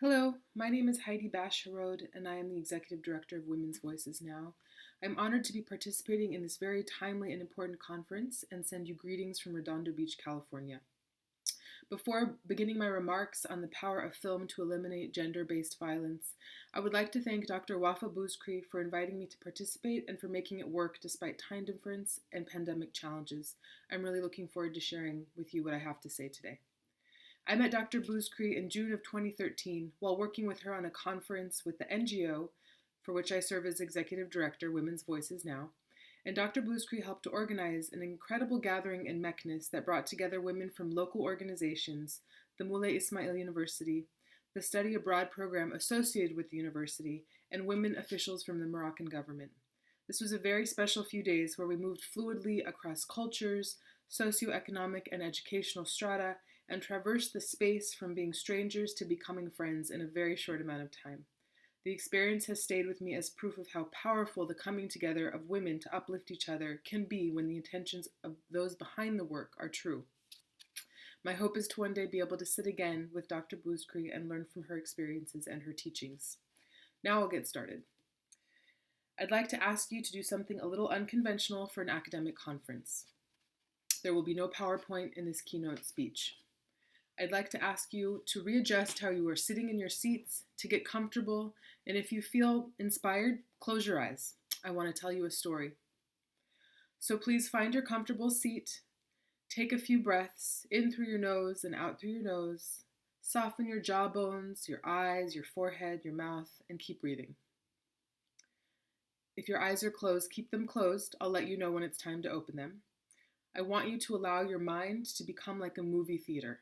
Hello, my name is Heidi Basch-Harod, and I am the Executive Director of Women's Voices Now. I'm honored to be participating in this very timely and important conference and send you greetings from Redondo Beach, California. Before beginning my remarks on the power of film to eliminate gender-based violence, I would like to thank Dr. Wafa Bouzkri for inviting me to participate and for making it work despite time difference and pandemic challenges. I'm really looking forward to sharing with you what I have to say today. I met Dr. Bouzkri in June of 2013 while working with her on a conference with the NGO, for which I serve as Executive Director, Women's Voices Now, and Dr. Bouzkri helped to organize an incredible gathering in Meknes that brought together women from local organizations, the Moulay Ismail University, the study abroad program associated with the university, and women officials from the Moroccan government. This was a very special few days where we moved fluidly across cultures, socioeconomic and educational strata, and traversed the space from being strangers to becoming friends in a very short amount of time. The experience has stayed with me as proof of how powerful the coming together of women to uplift each other can be when the intentions of those behind the work are true. My hope is to one day be able to sit again with Dr. Bouzkri and learn from her experiences and her teachings. Now I'll get started. I'd like to ask you to do something a little unconventional for an academic conference. There will be no PowerPoint in this keynote speech. I'd like to ask you to readjust how you are sitting in your seats, to get comfortable, and if you feel inspired, close your eyes. I want to tell you a story. So please find your comfortable seat, take a few breaths in through your nose and out through your nose, soften your jawbones, your eyes, your forehead, your mouth, and keep breathing. If your eyes are closed, keep them closed. I'll let you know when it's time to open them. I want you to allow your mind to become like a movie theater,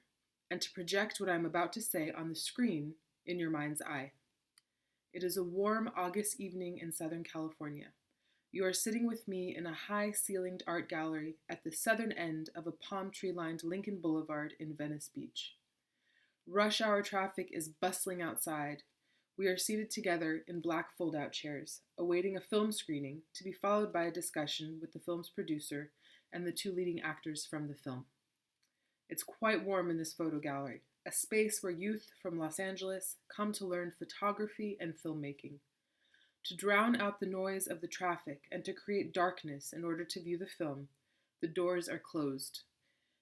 and to project what I'm about to say on the screen in your mind's eye. It is a warm August evening in Southern California. You are sitting with me in a high-ceilinged art gallery at the southern end of a palm tree-lined Lincoln Boulevard in Venice Beach. Rush hour traffic is bustling outside. We are seated together in black fold-out chairs, awaiting a film screening to be followed by a discussion with the film's producer and the two leading actors from the film. It's quite warm in this photo gallery, a space where youth from Los Angeles come to learn photography and filmmaking. To drown out the noise of the traffic and to create darkness in order to view the film, the doors are closed,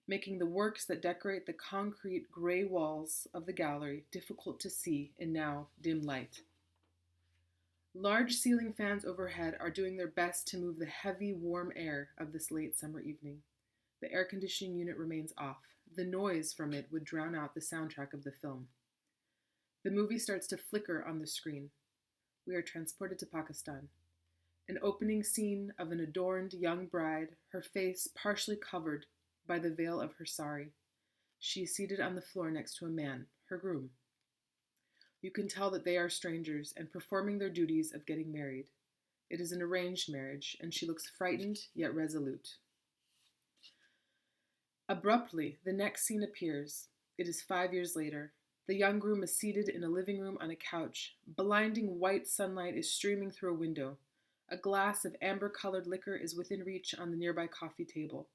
making the works that decorate the concrete gray walls of the gallery difficult to see in now dim light. Large ceiling fans overhead are doing their best to move the heavy, warm air of this late summer evening. The air conditioning unit remains off. The noise from it would drown out the soundtrack of the film. The movie starts to flicker on the screen. We are transported to Pakistan. An opening scene of an adorned young bride, her face partially covered by the veil of her sari. She is seated on the floor next to a man, her groom. You can tell that they are strangers and performing their duties of getting married. It is an arranged marriage, and she looks frightened yet resolute. Abruptly, the next scene appears. It is 5 years later. The young groom is seated in a living room on a couch. Blinding white sunlight is streaming through a window. A glass of amber-colored liquor is within reach on the nearby coffee table.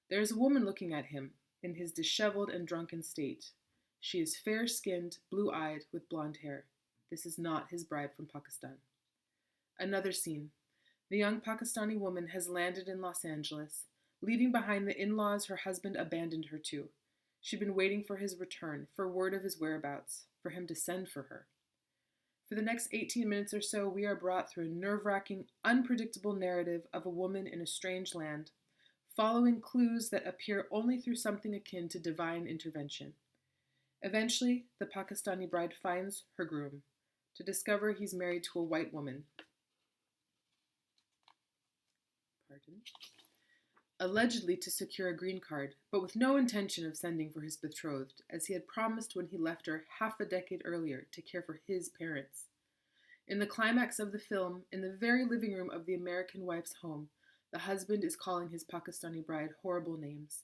There is a woman looking at him, in his disheveled and drunken state. She is fair-skinned, blue-eyed, with blonde hair. This is not his bride from Pakistan. Another scene. The young Pakistani woman has landed in Los Angeles, leaving behind the in-laws her husband abandoned her to. She'd been waiting for his return, for word of his whereabouts, for him to send for her. For the next 18 minutes or so, we are brought through a nerve-wracking, unpredictable narrative of a woman in a strange land, following clues that appear only through something akin to divine intervention. Eventually, the Pakistani bride finds her groom, to discover he's married to a white woman. Allegedly to secure a green card, but with no intention of sending for his betrothed, as he had promised when he left her half a decade earlier to care for his parents. In the climax of the film, in the very living room of the American wife's home, the husband is calling his Pakistani bride horrible names,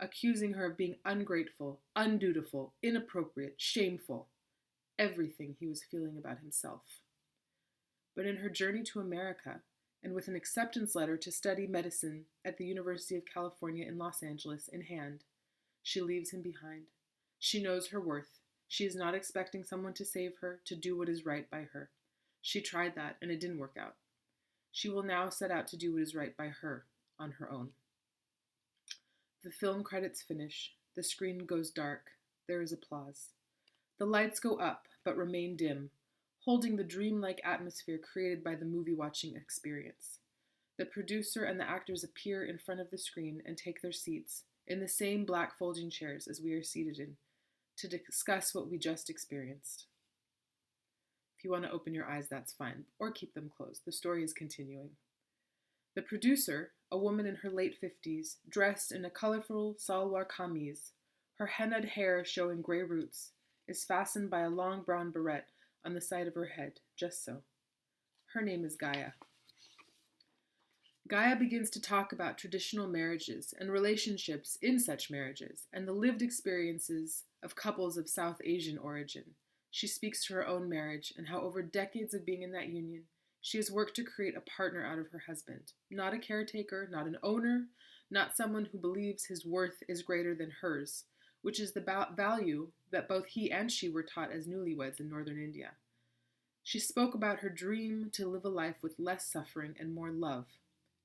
accusing her of being ungrateful, undutiful, inappropriate, shameful, everything he was feeling about himself. But in her journey to America, and with an acceptance letter to study medicine at the University of California in Los Angeles in hand, she leaves him behind. She knows her worth. She is not expecting someone to save her, to do what is right by her. She tried that, and it didn't work out. She will now set out to do what is right by her, on her own. The film credits finish. The screen goes dark. There is applause. The lights go up, but remain dim, holding the dreamlike atmosphere created by the movie-watching experience. The producer and the actors appear in front of the screen and take their seats, in the same black folding chairs as we are seated in, to discuss what we just experienced. If you want to open your eyes, that's fine, or keep them closed. The story is continuing. The producer, a woman in her late 50s, dressed in a colorful salwar kameez, her hennaed hair showing gray roots, is fastened by a long brown barrette on the side of her head, just so. Her name is Gaia. Gaia begins to talk about traditional marriages and relationships in such marriages and the lived experiences of couples of South Asian origin. She speaks to her own marriage and how over decades of being in that union, she has worked to create a partner out of her husband, not a caretaker, not an owner, not someone who believes his worth is greater than hers, which is the value that both he and she were taught as newlyweds in northern India. She spoke about her dream to live a life with less suffering and more love,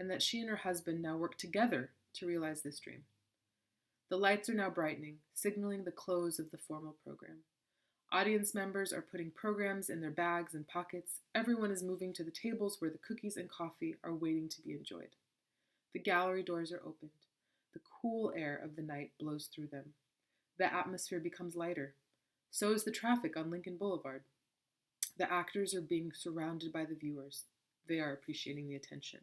and that she and her husband now work together to realize this dream. The lights are now brightening, signaling the close of the formal program. Audience members are putting programs in their bags and pockets. Everyone is moving to the tables where the cookies and coffee are waiting to be enjoyed. The gallery doors are opened. The cool air of the night blows through them. The atmosphere becomes lighter. So is the traffic on Lincoln Boulevard. The actors are being surrounded by the viewers. They are appreciating the attention.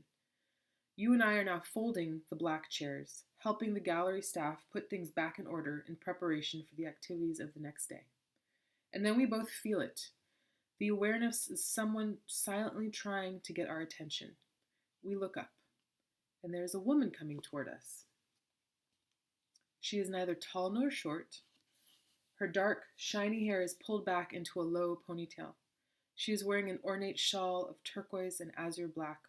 You and I are now folding the black chairs, helping the gallery staff put things back in order in preparation for the activities of the next day. And then we both feel it. The awareness is someone silently trying to get our attention. We look up, and there is a woman coming toward us. She is neither tall nor short. Her dark, shiny hair is pulled back into a low ponytail. She is wearing an ornate shawl of turquoise and azure black,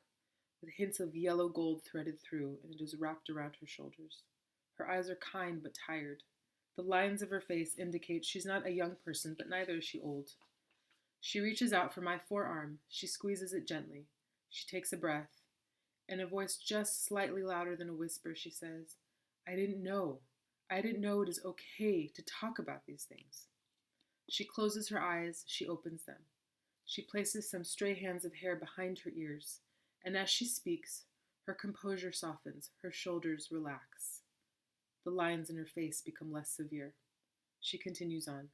with hints of yellow gold threaded through, and it is wrapped around her shoulders. Her eyes are kind but tired. The lines of her face indicate she's not a young person, but neither is she old. She reaches out for my forearm. She squeezes it gently. She takes a breath. In a voice just slightly louder than a whisper, she says, I didn't know. I didn't know it is okay to talk about these things. She closes her eyes. She opens them. She places some stray hands of hair behind her ears, and as she speaks, her composure softens. Her shoulders relax. The lines in her face become less severe. She continues on.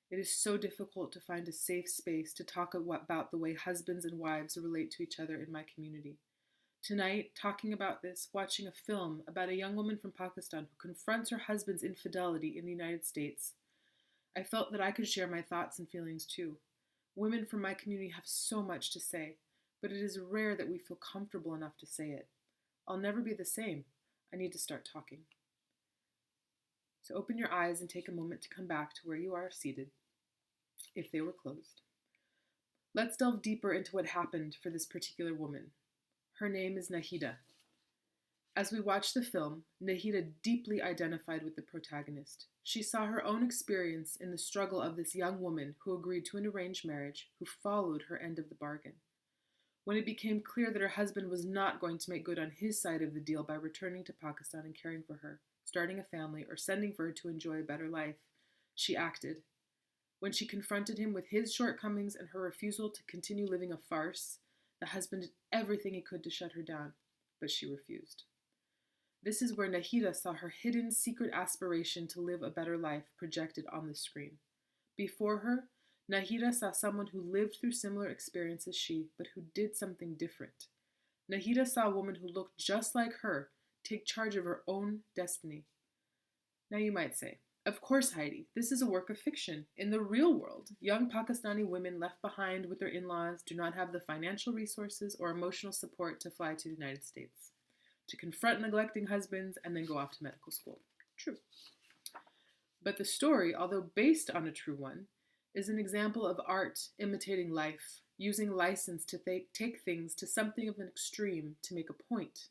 It is so difficult to find a safe space to talk about the way husbands and wives relate to each other in my community. Tonight, talking about this, watching a film about a young woman from Pakistan who confronts her husband's infidelity in the United States, I felt that I could share my thoughts and feelings too. Women from my community have so much to say, but it is rare that we feel comfortable enough to say it. I'll never be the same. I need to start talking. So open your eyes and take a moment to come back to where you are seated, if they were closed. Let's delve deeper into what happened for this particular woman. Her name is Nahida. As we watched the film, Nahida deeply identified with the protagonist. She saw her own experience in the struggle of this young woman who agreed to an arranged marriage, who followed her end of the bargain. When it became clear that her husband was not going to make good on his side of the deal by returning to Pakistan and caring for her, starting a family, or sending for her to enjoy a better life, she acted. When she confronted him with his shortcomings and her refusal to continue living a farce, the husband did everything he could to shut her down, but she refused. This is where Nahida saw her hidden, secret aspiration to live a better life projected on the screen. Before her, Nahida saw someone who lived through similar experiences as she, but who did something different. Nahida saw a woman who looked just like her take charge of her own destiny. Now you might say, of course, Heidi, this is a work of fiction. In the real world, young Pakistani women left behind with their in-laws do not have the financial resources or emotional support to fly to the United States, to confront neglecting husbands and then go off to medical school. True. But the story, although based on a true one, is an example of art imitating life, using license to take things to something of an extreme to make a point.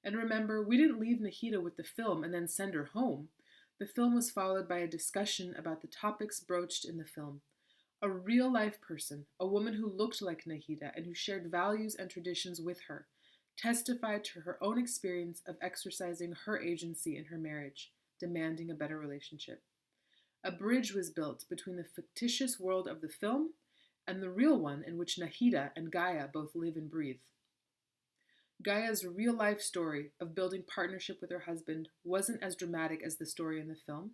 And remember, we didn't leave Nahida with the film and then send her home. The film was followed by a discussion about the topics broached in the film. A real life person, a woman who looked like Nahida and who shared values and traditions with her, testified to her own experience of exercising her agency in her marriage, demanding a better relationship. A bridge was built between the fictitious world of the film and the real one in which Nahida and Gaia both live and breathe. Gaia's real life story of building partnership with her husband wasn't as dramatic as the story in the film,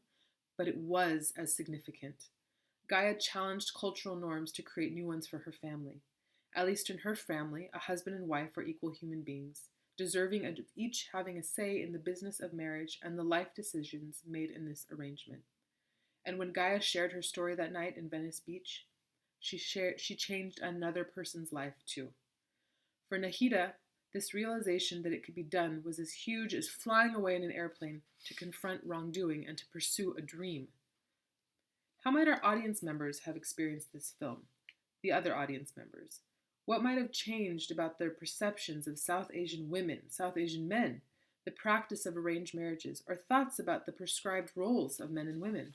but it was as significant. Gaia challenged cultural norms to create new ones for her family. At least in her family, a husband and wife are equal human beings, deserving of each having a say in the business of marriage and the life decisions made in this arrangement. And when Gaia shared her story that night in Venice Beach, she changed another person's life too. For Nahida, this realization that it could be done was as huge as flying away in an airplane to confront wrongdoing and to pursue a dream. How might our audience members have experienced this film? The other audience members? What might have changed about their perceptions of South Asian women, South Asian men, the practice of arranged marriages, or thoughts about the prescribed roles of men and women?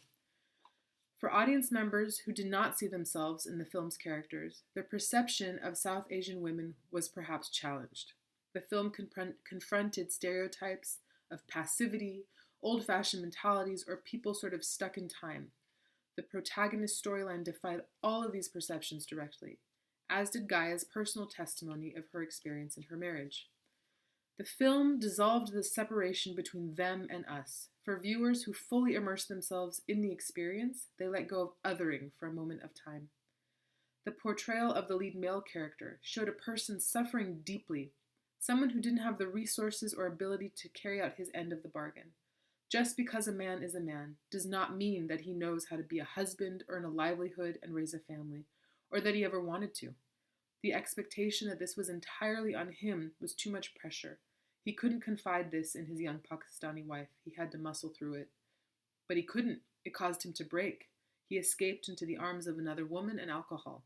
For audience members who did not see themselves in the film's characters, their perception of South Asian women was perhaps challenged. The film confronted stereotypes of passivity, old-fashioned mentalities, or people sort of stuck in time. The protagonist's storyline defied all of these perceptions directly, as did Gaia's personal testimony of her experience in her marriage. The film dissolved the separation between them and us. For viewers who fully immerse themselves in the experience, they let go of othering for a moment of time. The portrayal of the lead male character showed a person suffering deeply, someone who didn't have the resources or ability to carry out his end of the bargain. Just because a man is a man does not mean that he knows how to be a husband, earn a livelihood, and raise a family, or that he ever wanted to. The expectation that this was entirely on him was too much pressure. He couldn't confide this in his young Pakistani wife. He had to muscle through it. But he couldn't. It caused him to break. He escaped into the arms of another woman and alcohol.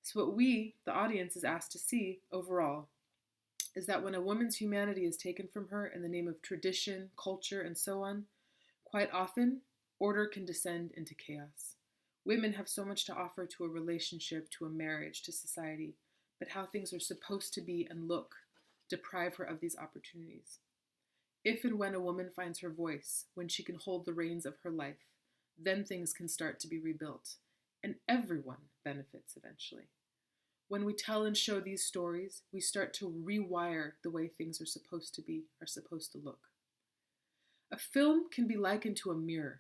So what we, the audience, is asked to see overall is that when a woman's humanity is taken from her in the name of tradition, culture, and so on, quite often, order can descend into chaos. Women have so much to offer to a relationship, to a marriage, to society, but how things are supposed to be and look deprive her of these opportunities. If and when a woman finds her voice, when she can hold the reins of her life, then things can start to be rebuilt, and everyone benefits eventually. When we tell and show these stories, we start to rewire the way things are supposed to be, are supposed to look. A film can be likened to a mirror.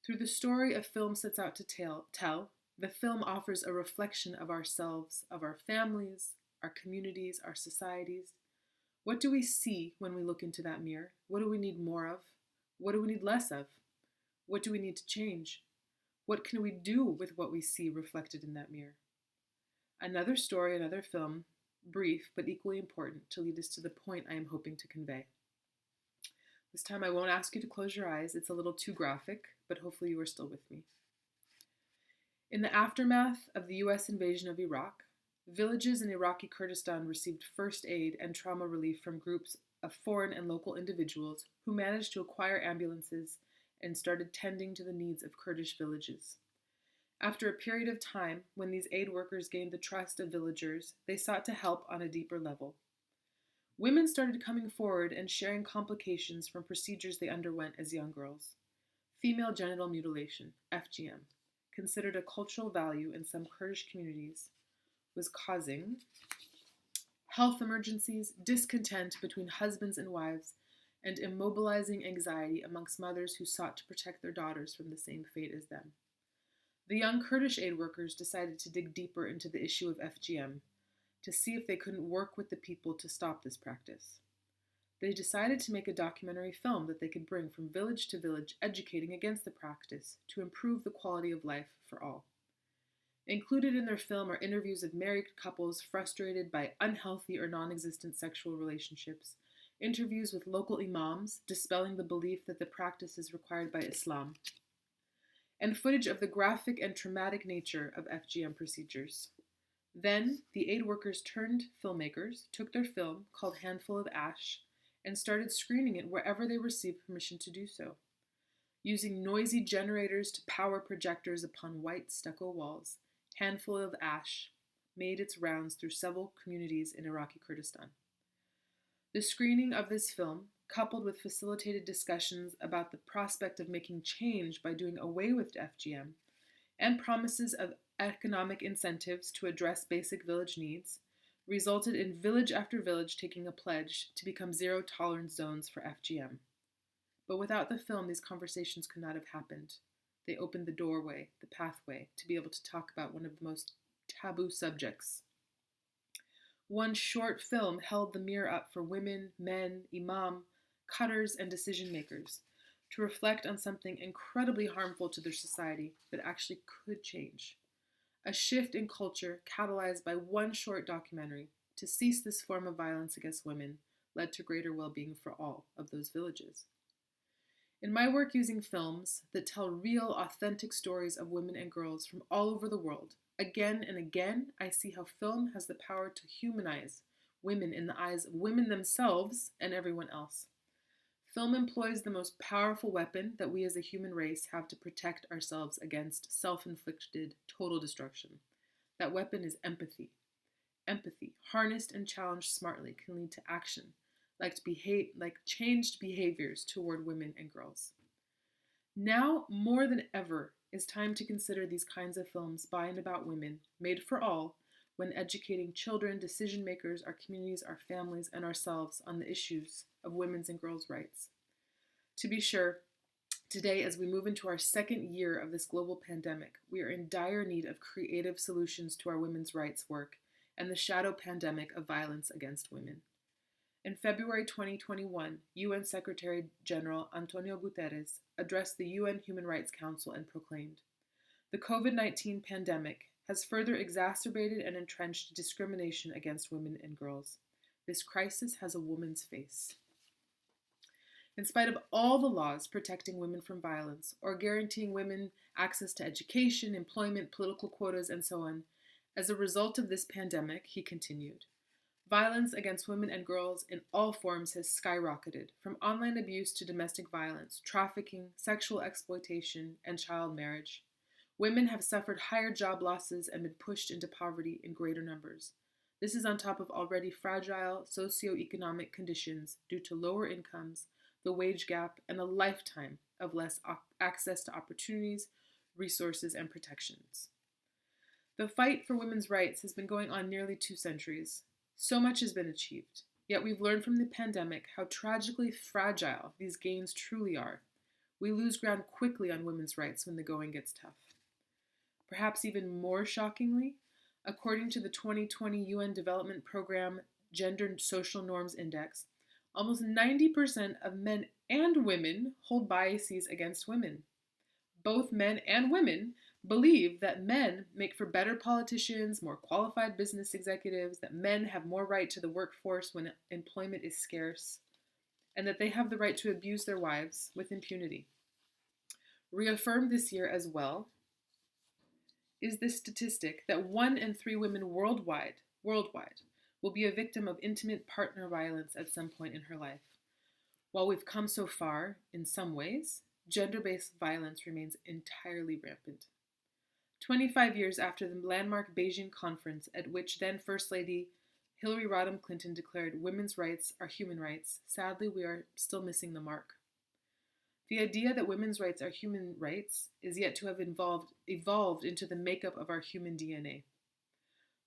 Through the story a film sets out to tell, the film offers a reflection of ourselves, of our families, our communities, our societies. What do we see when we look into that mirror? What do we need more of? What do we need less of? What do we need to change? What can we do with what we see reflected in that mirror? Another story, another film, brief but equally important to lead us to the point I am hoping to convey. This time I won't ask you to close your eyes. It's a little too graphic, but hopefully you are still with me. In the aftermath of the U.S. invasion of Iraq, villages in Iraqi Kurdistan received first aid and trauma relief from groups of foreign and local individuals who managed to acquire ambulances and started tending to the needs of Kurdish villages. After a period of time, when these aid workers gained the trust of villagers, they sought to help on a deeper level. Women started coming forward and sharing complications from procedures they underwent as young girls. Female genital mutilation, FGM, considered a cultural value in some Kurdish communities, was causing health emergencies, discontent between husbands and wives, and immobilizing anxiety amongst mothers who sought to protect their daughters from the same fate as them. The young Kurdish aid workers decided to dig deeper into the issue of FGM, to see if they couldn't work with the people to stop this practice. They decided to make a documentary film that they could bring from village to village, educating against the practice to improve the quality of life for all. Included in their film are interviews of married couples frustrated by unhealthy or non-existent sexual relationships, interviews with local imams dispelling the belief that the practice is required by Islam, and footage of the graphic and traumatic nature of FGM procedures. Then, the aid workers turned filmmakers took their film, called Handful of Ash, and started screening it wherever they received permission to do so. using noisy generators to power projectors upon white stucco walls. Handful of ash made its rounds through several communities in Iraqi Kurdistan. The screening of this film, coupled with facilitated discussions about the prospect of making change by doing away with FGM, and promises of economic incentives to address basic village needs, resulted in village after village taking a pledge to become zero tolerance zones for FGM. But without the film, these conversations could not have happened. They opened the doorway, the pathway, to be able to talk about one of the most taboo subjects. One short film held the mirror up for women, men, imam, cutters, and decision makers to reflect on something incredibly harmful to their society that actually could change. A shift in culture catalyzed by one short documentary to cease this form of violence against women led to greater well-being for all of those villages. In my work using films that tell real, authentic stories of women and girls from all over the world, again and again, I see how film has the power to humanize women in the eyes of women themselves and everyone else. Film employs the most powerful weapon that we as a human race have to protect ourselves against self-inflicted total destruction. That weapon is empathy. Empathy, harnessed and challenged smartly, can lead to action, like changed behaviors toward women and girls. Now, more than ever, is time to consider these kinds of films by and about women, made for all, when educating children, decision makers, our communities, our families, and ourselves on the issues of women's and girls' rights. To be sure, today, as we move into our second year of this global pandemic, we are in dire need of creative solutions to our women's rights work and the shadow pandemic of violence against women. In February 2021, UN Secretary General Antonio Guterres addressed the UN Human Rights Council and proclaimed, "The COVID-19 pandemic has further exacerbated and entrenched discrimination against women and girls. This crisis has a woman's face." In spite of all the laws protecting women from violence or guaranteeing women access to education, employment, political quotas, and so on, as a result of this pandemic, he continued, violence against women and girls in all forms has skyrocketed, from online abuse to domestic violence, trafficking, sexual exploitation, and child marriage. Women have suffered higher job losses and been pushed into poverty in greater numbers. This is on top of already fragile socioeconomic conditions due to lower incomes, the wage gap, and a lifetime of less access to opportunities, resources, and protections. The fight for women's rights has been going on nearly 2 centuries. So much has been achieved, yet we've learned from the pandemic how tragically fragile these gains truly are. We lose ground quickly on women's rights when the going gets tough. Perhaps even more shockingly, according to the 2020 UN Development Program Gender and Social Norms Index, almost 90% of men and women hold biases against women. Both men and women believe that men make for better politicians, more qualified business executives, that men have more right to the workforce when employment is scarce, and that they have the right to abuse their wives with impunity. Reaffirmed this year as well is this statistic that 1 in 3 women worldwide will be a victim of intimate partner violence at some point in her life. While we've come so far in some ways, gender-based violence remains entirely rampant. 25 years after the landmark Beijing conference at which then First Lady Hillary Rodham Clinton declared women's rights are human rights, sadly we are still missing the mark. The idea that women's rights are human rights is yet to have evolved into the makeup of our human DNA.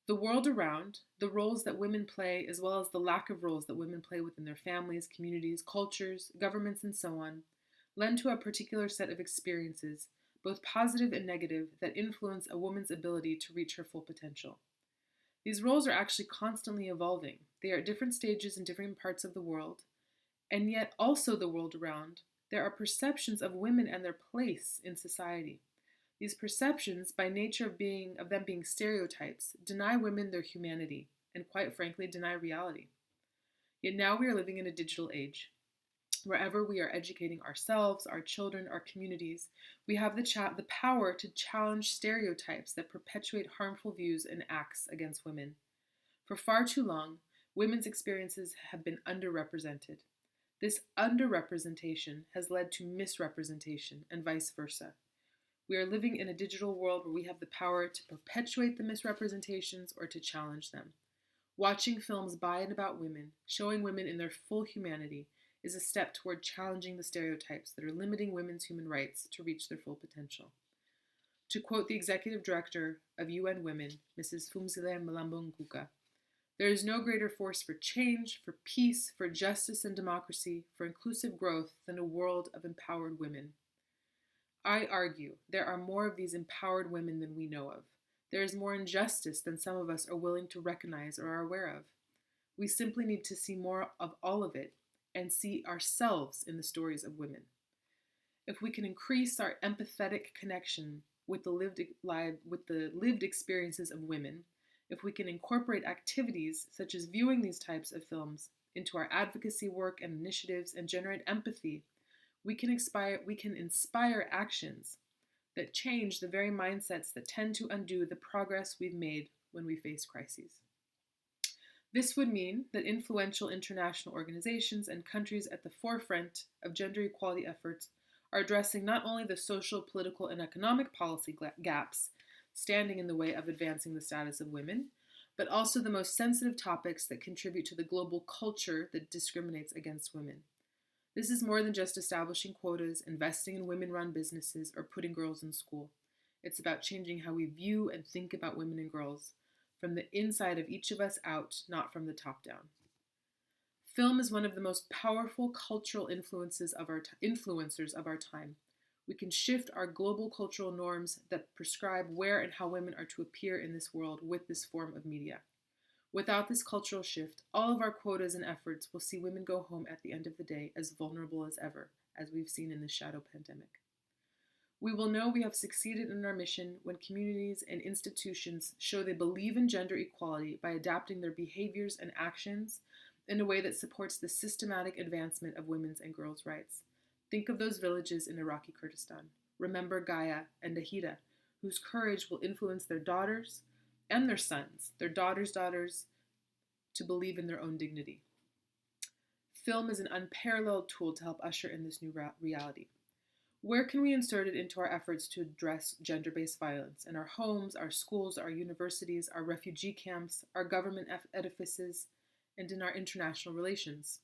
The world around, the roles that women play, as well as the lack of roles that women play within their families, communities, cultures, governments, and so on, lend to a particular set of experiences, both positive and negative, that influence a woman's ability to reach her full potential. These roles are actually constantly evolving. They are at different stages in different parts of the world, and yet also the world around. There are perceptions of women and their place in society. These perceptions, by nature of them being stereotypes, deny women their humanity, and quite frankly, deny reality. Yet now we are living in a digital age. Wherever we are educating ourselves, our children, our communities, we have the power to challenge stereotypes that perpetuate harmful views and acts against women. For far too long, women's experiences have been underrepresented. This underrepresentation has led to misrepresentation and vice versa. We are living in a digital world where we have the power to perpetuate the misrepresentations or to challenge them. Watching films by and about women, showing women in their full humanity, is a step toward challenging the stereotypes that are limiting women's human rights to reach their full potential. To quote the executive director of UN Women, Mrs. Phumzile Mlambo Ngcuka, there is no greater force for change, for peace, for justice and democracy, for inclusive growth than a world of empowered women. I argue there are more of these empowered women than we know of. There is more injustice than some of us are willing to recognize or are aware of. We simply need to see more of all of it and see ourselves in the stories of women. If we can increase our empathetic connection with the lived experiences of women, if we can incorporate activities such as viewing these types of films into our advocacy work and initiatives and generate empathy, we can inspire actions that change the very mindsets that tend to undo the progress we've made when we face crises. This would mean that influential international organizations and countries at the forefront of gender equality efforts are addressing not only the social, political, and economic policy gaps standing in the way of advancing the status of women, but also the most sensitive topics that contribute to the global culture that discriminates against women. This is more than just establishing quotas, investing in women-run businesses, or putting girls in school. It's about changing how we view and think about women and girls, from the inside of each of us out, not from the top down. Film is one of the most powerful cultural influencers of our time. We can shift our global cultural norms that prescribe where and how women are to appear in this world with this form of media. Without this cultural shift, all of our quotas and efforts will see women go home at the end of the day as vulnerable as ever, as we've seen in this shadow pandemic. We will know we have succeeded in our mission when communities and institutions show they believe in gender equality by adapting their behaviors and actions in a way that supports the systematic advancement of women's and girls' rights. Think of those villages in Iraqi Kurdistan. Remember Gaia and Ahida, whose courage will influence their daughters and their sons, their daughters' daughters, to believe in their own dignity. Film is an unparalleled tool to help usher in this new reality. Where can we insert it into our efforts to address gender-based violence in our homes, our schools, our universities, our refugee camps, our government edifices, and in our international relations?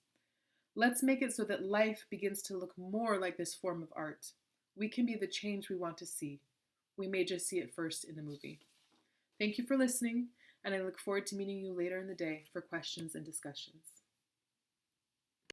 Let's make it so that life begins to look more like this form of art. We can be the change we want to see. We may just see it first in the movie. Thank you for listening, and I look forward to meeting you later in the day for questions and discussions.